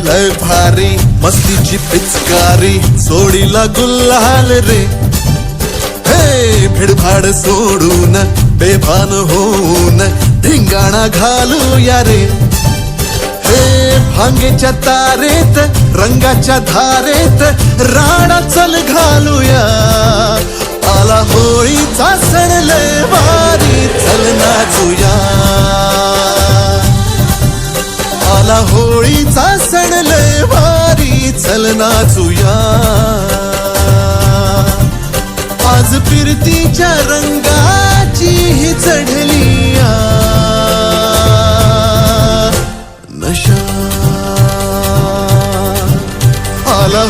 लय भारी मस्तीची पिचकारी सोडीला गुल्हाल रे हे भिडभाड सोडून बेभान होऊन धिंगाणा घालूया रे हे भांगेच्या तारेत रंगाच्या धारेत राडा चल घालूया आला होळीचा सण लय भारी चल नाचूया आला होळीचा सण लय भारी चल नाचूया आज फिरतीच्या रंगाची ही चढलिया नशा आला